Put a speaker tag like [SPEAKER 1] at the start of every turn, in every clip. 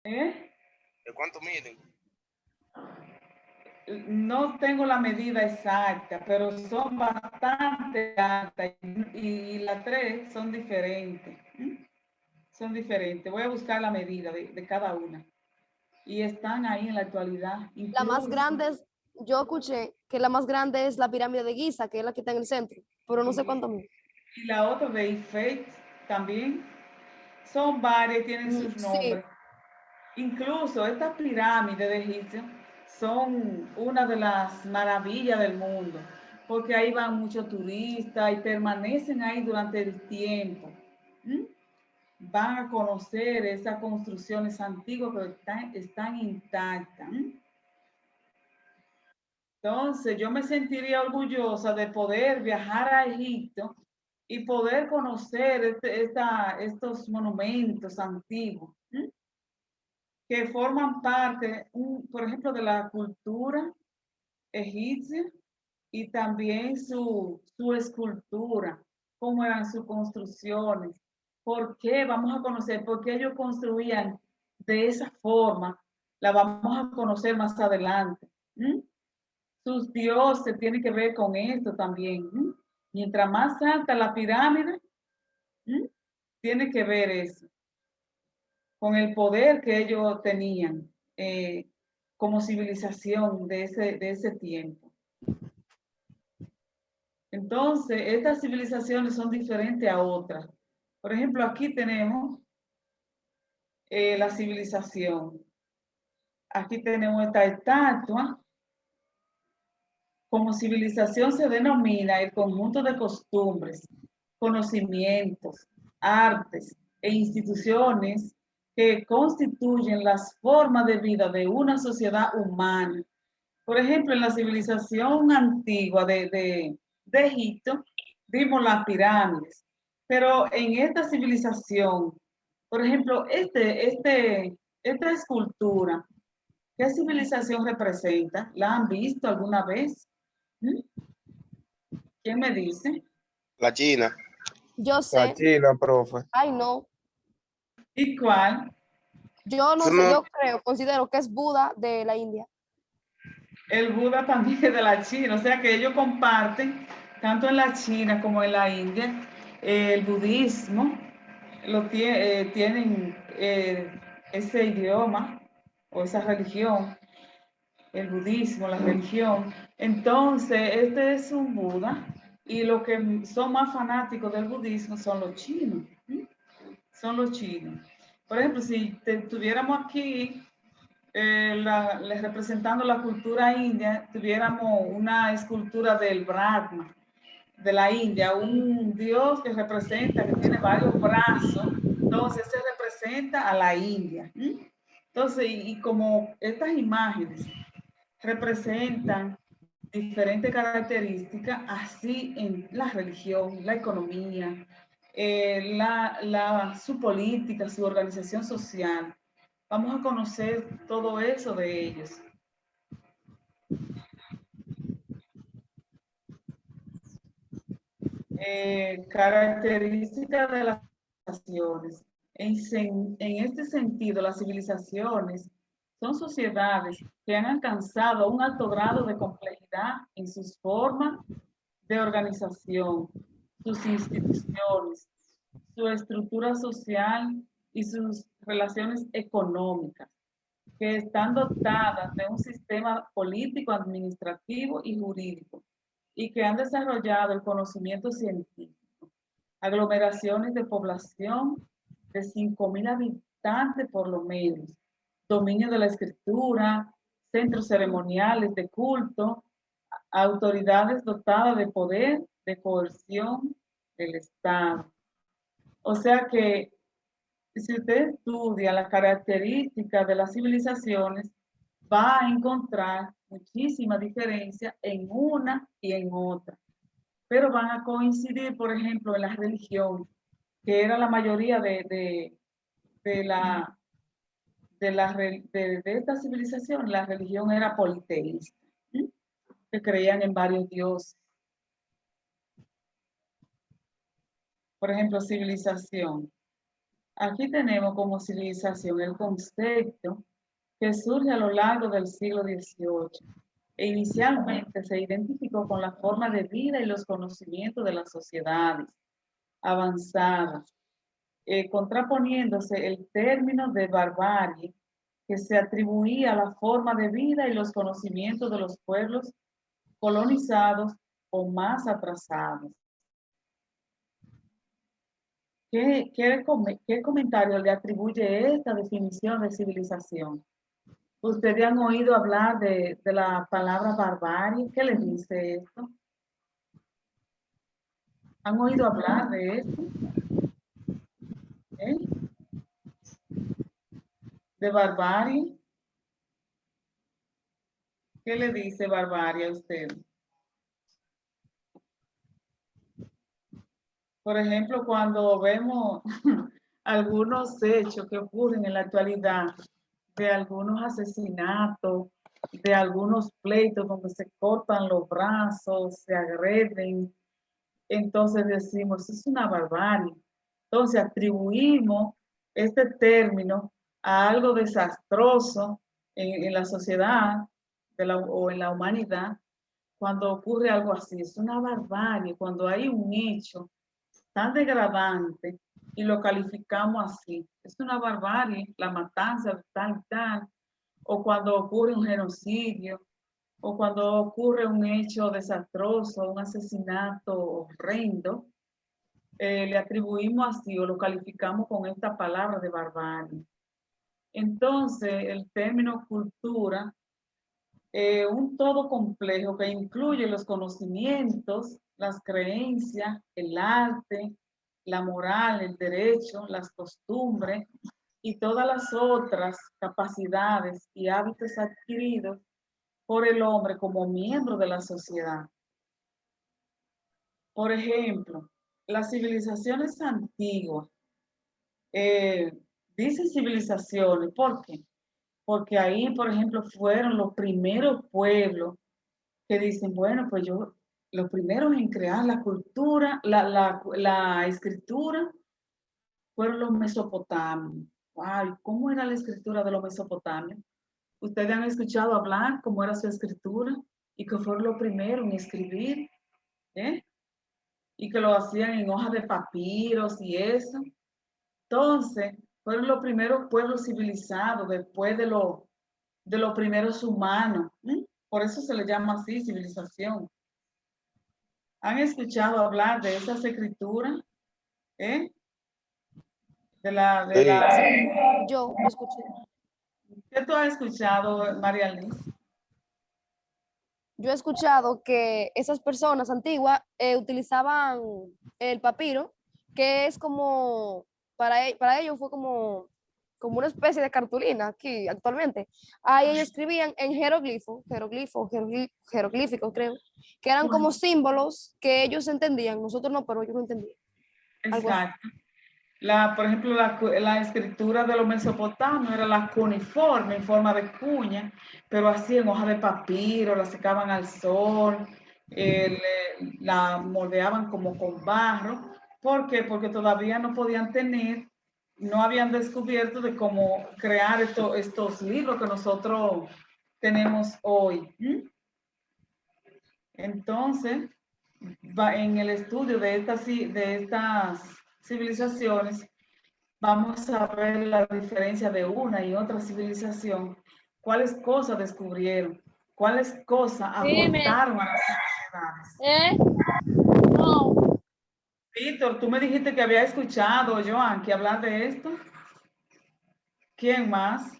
[SPEAKER 1] ¿Eh?
[SPEAKER 2] ¿De cuánto miden?
[SPEAKER 1] No tengo la medida exacta, pero son bastante altas y las tres son diferentes. Son diferentes. Voy a buscar la medida de cada una. Y están ahí en la actualidad.
[SPEAKER 3] La más
[SPEAKER 1] Incluso,
[SPEAKER 3] grande es, yo escuché que la más grande es la pirámide de Giza, que es la que está en el centro, pero no sé cuánto mide.
[SPEAKER 1] y la otra de Ifeit también. Son varias, tienen sus
[SPEAKER 3] Sí,
[SPEAKER 1] nombres. Incluso estas pirámides de Egipto son una de las maravillas del mundo, porque ahí van muchos turistas y permanecen ahí durante el tiempo. ¿Mm? Van a conocer esas construcciones antiguas que están intactas. Entonces, yo me sentiría orgullosa de poder viajar a Egipto y poder conocer estos monumentos antiguos que forman parte, por ejemplo, de la cultura egipcia y también su escultura, cómo eran sus construcciones, por qué vamos a conocer, por qué ellos construían de esa forma, la vamos a conocer más adelante. Sus dioses tienen que ver con esto también. Mientras más alta la pirámide, tiene que ver eso, con el poder que ellos tenían como civilización de ese tiempo. Entonces, estas civilizaciones son diferentes a otras. Por ejemplo, aquí tenemos la civilización. Aquí tenemos esta estatua. Como civilización se denomina el conjunto de costumbres, conocimientos, artes e instituciones que constituyen las formas de vida de una sociedad humana. Por ejemplo, en la civilización antigua de Egipto, vimos las pirámides, pero en esta civilización, por ejemplo, esta escultura, ¿qué civilización representa? ¿La han visto alguna vez? ¿Mm? ¿Quién me dice?
[SPEAKER 2] La China.
[SPEAKER 3] yo
[SPEAKER 4] La
[SPEAKER 3] sé.
[SPEAKER 4] China, profe.
[SPEAKER 3] Ay, no.
[SPEAKER 1] ¿Y cuál?
[SPEAKER 3] Yo no
[SPEAKER 2] Eso
[SPEAKER 3] sé,
[SPEAKER 2] no,
[SPEAKER 3] yo creo, considero que es Buda de la India.
[SPEAKER 1] El Buda también es de la China, o sea que ellos comparten, tanto en la China como en la India, el budismo, tienen ese idioma o esa religión, el budismo, la religión. Entonces, este es un Buda y los que son más fanáticos del budismo son los chinos. Son los chinos. Por ejemplo, si tuviéramos aquí representando la cultura india, tuviéramos una escultura del Brahma de la India, un dios que representa, que tiene varios brazos, entonces se representa a la India. Entonces, y como estas imágenes representan diferentes características, así en la religión, la economía, su política, su organización social. Vamos a conocer todo eso de ellos. Características de las civilizaciones. En este sentido, las civilizaciones son sociedades que han alcanzado un alto grado de complejidad en sus formas de organización, sus instituciones, su estructura social y sus relaciones económicas, que están dotadas de un sistema político, administrativo y jurídico, y que han desarrollado el conocimiento científico, aglomeraciones de población de 5.000 habitantes por lo menos, dominio de la escritura, centros ceremoniales de culto, autoridades dotadas de poder, de coerción del Estado. O sea que si usted estudia las características de las civilizaciones, va a encontrar muchísima diferencia en una y en otra. Pero van a coincidir, por ejemplo, en la religión, que era la mayoría de la, de esta civilización, la religión era politeísta, que creían en varios dioses. Por ejemplo, civilización. Aquí tenemos como civilización el concepto que surge a lo largo del siglo XVIII e inicialmente se identificó con la forma de vida y los conocimientos de las sociedades avanzadas, contraponiéndose el término de barbarie que se atribuía a la forma de vida y los conocimientos de los pueblos colonizados o más atrasados. ¿Qué comentario le atribuye esta definición de civilización? ¿Ustedes han oído hablar de la palabra barbarie? ¿Qué les dice esto? ¿Han oído hablar de esto? ¿Eh? ¿De barbarie? ¿Qué le dice barbarie a usted? Por ejemplo, cuando vemos algunos hechos que ocurren en la actualidad, de algunos asesinatos, de algunos pleitos donde se cortan los brazos, se agreden, entonces decimos, es una barbarie. Entonces atribuimos este término a algo desastroso en la sociedad o en la humanidad cuando ocurre algo así. Es una barbarie cuando hay un hecho tan degradante y lo calificamos así. Es una barbarie, la matanza de tal y tal, o cuando ocurre un genocidio, o cuando ocurre un hecho desastroso, un asesinato horrendo, le atribuimos así o lo calificamos con esta palabra de barbarie. Entonces, el término cultura, un todo complejo que incluye los conocimientos, las creencias, el arte, la moral, el derecho, las costumbres y todas las otras capacidades y hábitos adquiridos por el hombre como miembro de la sociedad. Por ejemplo, las civilizaciones antiguas, dicen civilizaciones, ¿por qué? Porque ahí, por ejemplo, fueron los primeros pueblos que dicen, bueno, pues los primeros en crear la cultura, la escritura, fueron los mesopotamios. Wow, ¿cómo era la escritura de los mesopotamios? ¿Ustedes han escuchado hablar cómo era su escritura? Y que fueron los primeros en escribir, ¿eh? Y que lo hacían en hojas de papiros y eso. Entonces, fueron los primeros pueblos civilizados después de los primeros humanos. Por eso se le llama así, civilización. ¿Han escuchado hablar de esas escrituras? ¿Eh?
[SPEAKER 2] Sí,
[SPEAKER 3] Yo lo escuché.
[SPEAKER 1] ¿Qué tú has escuchado, María Liz?
[SPEAKER 3] Yo he escuchado que esas personas antiguas utilizaban el papiro, que es como, para ellos fue como una especie de cartulina aquí actualmente. Ahí ellos escribían en jeroglíficos, creo, que eran como símbolos que ellos entendían, nosotros no, pero ellos no entendían. Algo así.
[SPEAKER 1] Exacto. Por ejemplo, la escritura de los mesopotamios era la cuneiforme en forma de cuña, pero así en hoja de papiro, la secaban al sol, la moldeaban como con barro. ¿Por qué? Porque todavía no podían no habían descubierto de cómo crear estos libros que nosotros tenemos hoy. Entonces, en el estudio de estas civilizaciones, vamos a ver la diferencia de una y otra civilización, cuáles cosas descubrieron, cuáles cosas
[SPEAKER 4] Dime,
[SPEAKER 1] aportaron a las sociedades.
[SPEAKER 4] ¿eh? No.
[SPEAKER 1] Víctor, tú me dijiste que había escuchado, Joan, que hablar de esto. ¿Quién más?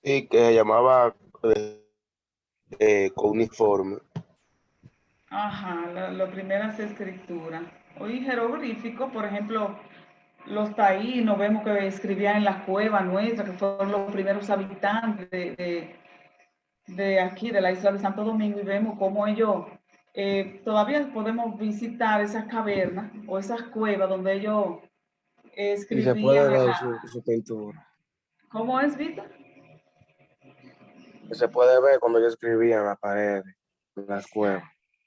[SPEAKER 2] y que se llamaba cuneiforme.
[SPEAKER 1] Ajá, lo primeras escrituras. Hoy jeroglífico, por ejemplo, los taínos vemos que escribían en la cueva nuestra, que fueron los primeros habitantes de aquí, de la isla de Santo Domingo, y vemos cómo ellos todavía podemos visitar esas cavernas o esas cuevas donde ellos
[SPEAKER 5] Y se puede
[SPEAKER 1] escribían
[SPEAKER 5] ver su pintura.
[SPEAKER 1] ¿Cómo es, Vito?
[SPEAKER 5] Se puede ver cuando yo escribía en la pared, en las cuevas.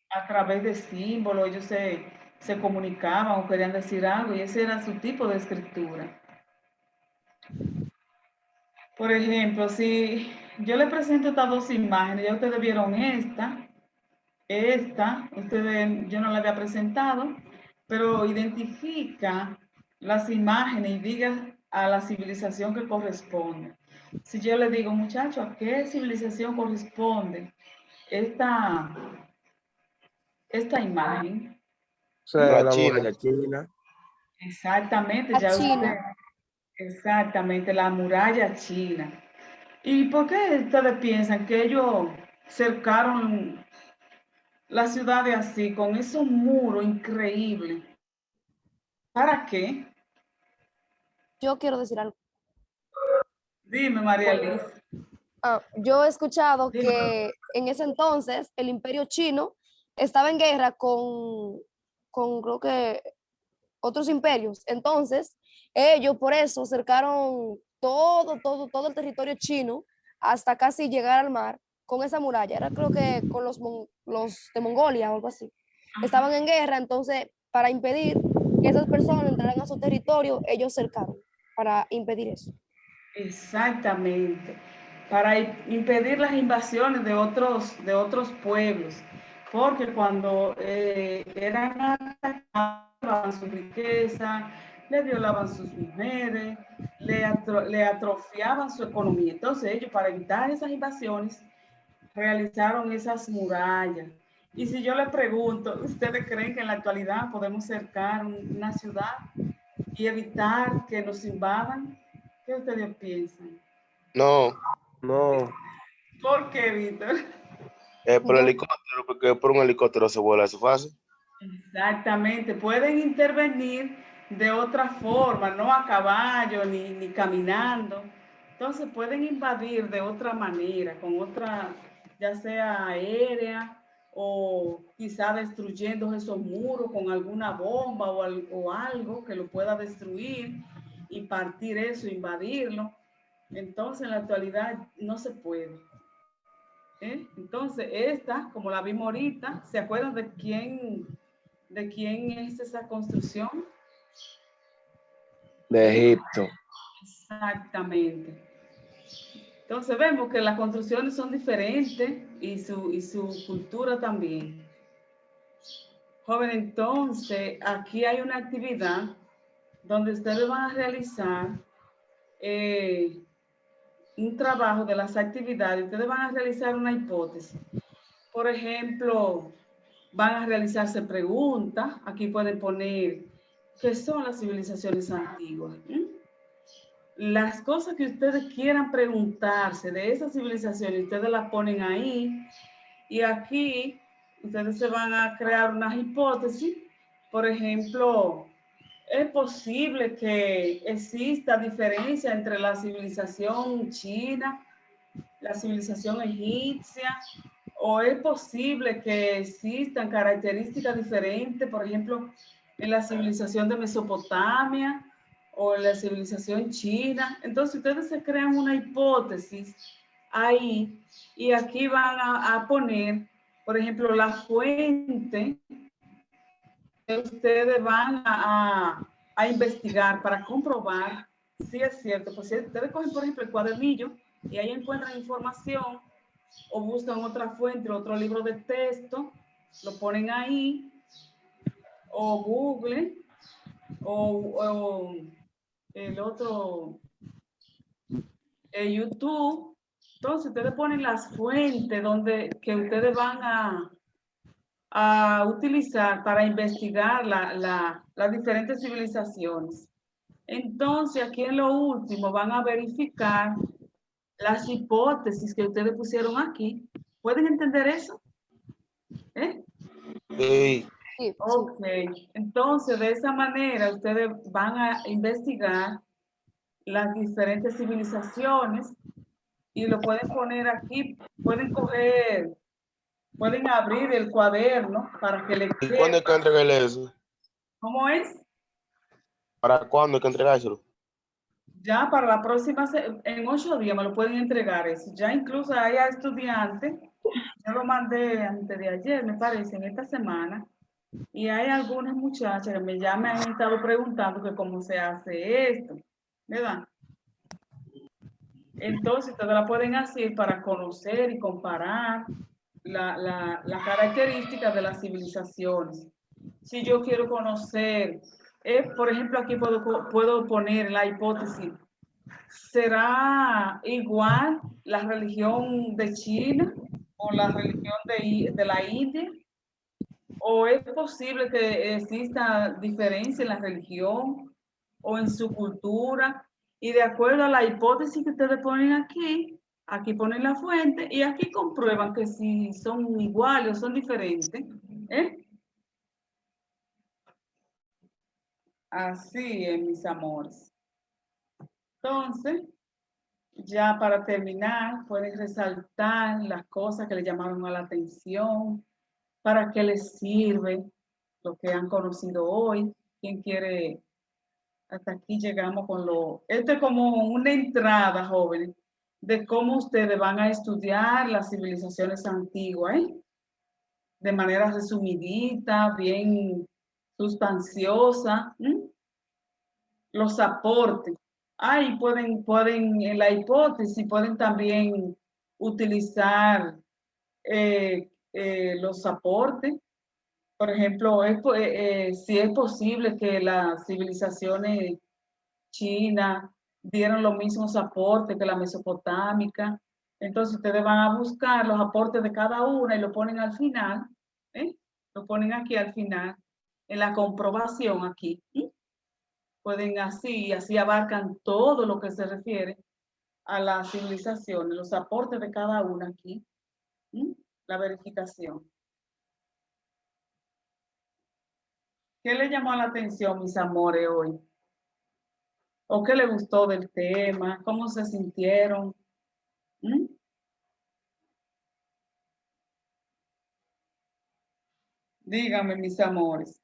[SPEAKER 1] A través de símbolos, se comunicaban o querían decir algo, y ese era su tipo de escritura. Por ejemplo, si yo le presento estas dos imágenes, ya ustedes vieron ustedes, yo no la había presentado, pero identifica las imágenes y diga a la civilización que corresponde. Si yo le digo, muchachos, ¿a qué civilización corresponde esta, esta imagen?
[SPEAKER 5] O sea,
[SPEAKER 2] La
[SPEAKER 5] la
[SPEAKER 2] China.
[SPEAKER 5] muralla china.
[SPEAKER 1] Exactamente,
[SPEAKER 3] La
[SPEAKER 1] ya usted,
[SPEAKER 3] China.
[SPEAKER 1] exactamente, la muralla china. ¿Y por qué ustedes piensan que ellos cercaron la ciudad de así, con esos muros increíbles? ¿Para qué?
[SPEAKER 3] Yo quiero decir algo.
[SPEAKER 1] Dime, María Liz.
[SPEAKER 3] Yo he escuchado
[SPEAKER 1] Dime.
[SPEAKER 3] que en ese entonces el imperio chino estaba en guerra con creo que otros imperios. Entonces, ellos por eso cercaron todo el territorio chino hasta casi llegar al mar con esa muralla. Era creo que con los de Mongolia o algo así. Estaban en guerra, entonces para impedir que esas personas entraran a su territorio, ellos cercaron para impedir eso.
[SPEAKER 1] Exactamente. Para impedir las invasiones de otros pueblos. Porque cuando eran atacados, su riqueza, le violaban sus mujeres, le atrofiaban su economía. Entonces ellos, para evitar esas invasiones, realizaron esas murallas. Y si yo les pregunto, ¿ustedes creen que en la actualidad podemos cercar una ciudad y evitar que nos invadan? ¿Qué ustedes piensan?
[SPEAKER 2] No,
[SPEAKER 5] No,
[SPEAKER 1] ¿Por qué, Víctor?
[SPEAKER 2] por
[SPEAKER 3] Yo,
[SPEAKER 2] helicóptero, porque por un helicóptero se vuela eso fácil.
[SPEAKER 1] Exactamente, pueden intervenir de otra forma, no a caballo ni caminando. Entonces pueden invadir de otra manera, con otra, ya sea aérea o quizá destruyendo esos muros con alguna bomba o algo que lo pueda destruir y partir eso, invadirlo. Entonces en la actualidad no se puede. Entonces esta, como la vimos ahorita, ¿se acuerdan de quién es esa construcción?
[SPEAKER 5] de Egipto.
[SPEAKER 1] Exactamente. Entonces vemos que las construcciones son diferentes y su cultura también. Joven, entonces aquí hay una actividad donde ustedes van a realizar un trabajo de las actividades. Ustedes van a realizar una hipótesis. Por ejemplo, van a realizarse preguntas. Aquí pueden poner qué son las civilizaciones antiguas. Las cosas que ustedes quieran preguntarse de esas civilizaciones, ustedes las ponen ahí. Y aquí ustedes se van a crear unas hipótesis. Por ejemplo, ¿es posible que exista diferencia entre la civilización china, la civilización egipcia? ¿O es posible que existan características diferentes, por ejemplo, en la civilización de Mesopotamia o en la civilización china? Entonces ustedes se crean una hipótesis ahí y aquí van a poner, por ejemplo, la fuente que ustedes van a investigar para comprobar si es cierto. Pues si ustedes cogen, por ejemplo, el cuadernillo y ahí encuentran información o buscan otra fuente, otro libro de texto, lo ponen ahí, o Google, o el otro, YouTube. Entonces, ustedes ponen las fuentes que ustedes van a utilizar para investigar las diferentes civilizaciones. Entonces, aquí en lo último van a verificar las hipótesis que ustedes pusieron aquí. ¿Pueden entender eso? ¿Eh?
[SPEAKER 2] Sí,
[SPEAKER 3] sí, sí.
[SPEAKER 1] Ok, entonces de esa manera ustedes van a investigar las diferentes civilizaciones y lo pueden poner aquí, pueden abrir el cuaderno para que le
[SPEAKER 2] ¿y cuándo hay que
[SPEAKER 1] quepa.
[SPEAKER 2] entregarle eso?
[SPEAKER 1] ¿Cómo es?
[SPEAKER 2] ¿Para cuándo hay que entregárselo?
[SPEAKER 1] Ya para la próxima, en 8 días me lo pueden entregar eso. Ya incluso hay estudiantes, yo lo mandé antes de ayer, me parece, en esta semana. Y hay algunas muchachas que ya me han estado preguntando que cómo se hace esto, ¿verdad? Entonces, ustedes la pueden hacer para conocer y comparar la característica de las civilizaciones. Si yo quiero conocer, por ejemplo, aquí puedo poner la hipótesis, ¿será igual la religión de China o la religión de la India? ¿O es posible que exista diferencia en la religión o en su cultura? Y de acuerdo a la hipótesis que ustedes ponen aquí, aquí ponen la fuente y aquí comprueban que si son iguales o son diferentes. Así es, mis amores. Entonces, ya para terminar, pueden resaltar las cosas que le llamaron a la atención, para qué les sirve lo que han conocido hoy. ¿Quién quiere? Hasta aquí llegamos con esto es como una entrada, jóvenes, de cómo ustedes van a estudiar las civilizaciones antiguas, de manera resumidita, bien sustanciosa. Los aportes. Ahí pueden en la hipótesis, pueden también utilizar los aportes. Por ejemplo, si es posible que las civilizaciones chinas dieron los mismos aportes que la mesopotámica, entonces ustedes van a buscar los aportes de cada una y lo ponen al final, lo ponen aquí al final, en la comprobación aquí. Pueden así abarcan todo lo que se refiere a las civilizaciones, los aportes de cada una aquí, la verificación. ¿Qué le llamó la atención, mis amores, hoy? ¿O qué le gustó del tema? ¿Cómo se sintieron? Díganme, mis amores.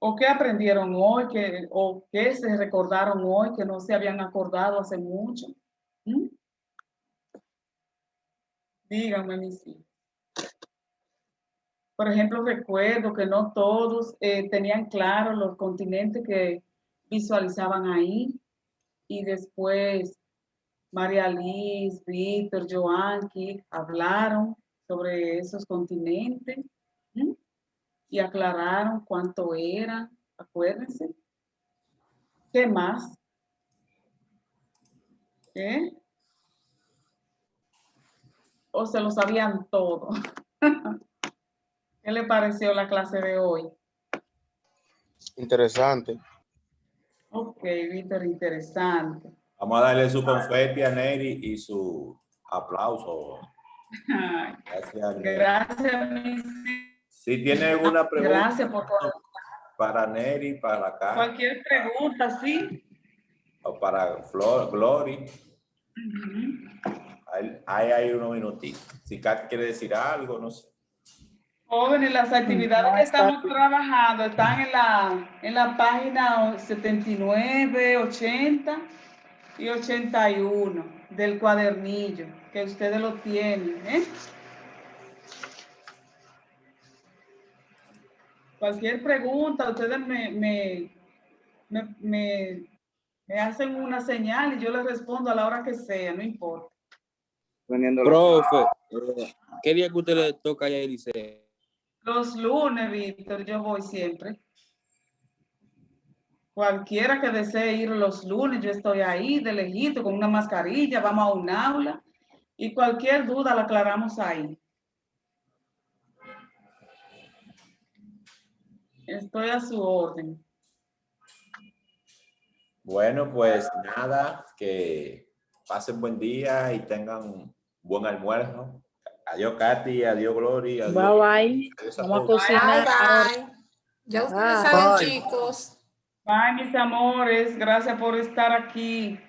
[SPEAKER 1] ¿O qué aprendieron hoy? ¿O qué se recordaron hoy que no se habían acordado hace mucho? Díganme, mis hijos. Por ejemplo, recuerdo que no todos tenían claro los continentes que visualizaban ahí. Y después María Liz, Víctor, Joanqui hablaron sobre esos continentes y aclararon cuánto eran. Acuérdense. ¿Qué más? ¿O se lo sabían todo? ¿Qué le pareció la clase de hoy?
[SPEAKER 2] Interesante.
[SPEAKER 1] Ok, Víctor, interesante.
[SPEAKER 6] Vamos a darle su confeti a Neri y su aplauso.
[SPEAKER 1] Ay,
[SPEAKER 6] Gracias, Neri.
[SPEAKER 1] gracias, mis.
[SPEAKER 6] Si tiene alguna pregunta
[SPEAKER 1] Gracias por
[SPEAKER 6] para Neri, para acá,
[SPEAKER 1] cualquier pregunta, sí.
[SPEAKER 6] o para Glory, ahí hay unos minutitos. Si Kat quiere decir algo, no sé.
[SPEAKER 1] Jóvenes, las actividades que estamos trabajando están en la página 79, 80 y 81 del cuadernillo, que ustedes lo tienen. Cualquier pregunta, ustedes me hacen una señal y yo les respondo a la hora que sea, no importa.
[SPEAKER 7] Profe, ¿qué día que usted le toca allá a Eliseo?
[SPEAKER 1] Los lunes, Víctor, yo voy siempre. Cualquiera que desee ir los lunes, yo estoy ahí de lejito con una mascarilla, vamos a un aula y cualquier duda la aclaramos ahí. Estoy a su orden.
[SPEAKER 6] Bueno, pues nada, que pasen buen día y tengan buen almuerzo. Adiós, Katy, adiós, Glory. Adiós.
[SPEAKER 4] Bye, bye.
[SPEAKER 6] Adiós
[SPEAKER 4] Vamos a
[SPEAKER 6] todos.
[SPEAKER 4] cocinar.
[SPEAKER 8] Bye, bye. Ya ustedes saben, chicos.
[SPEAKER 1] Bye, mis amores. Gracias por estar aquí.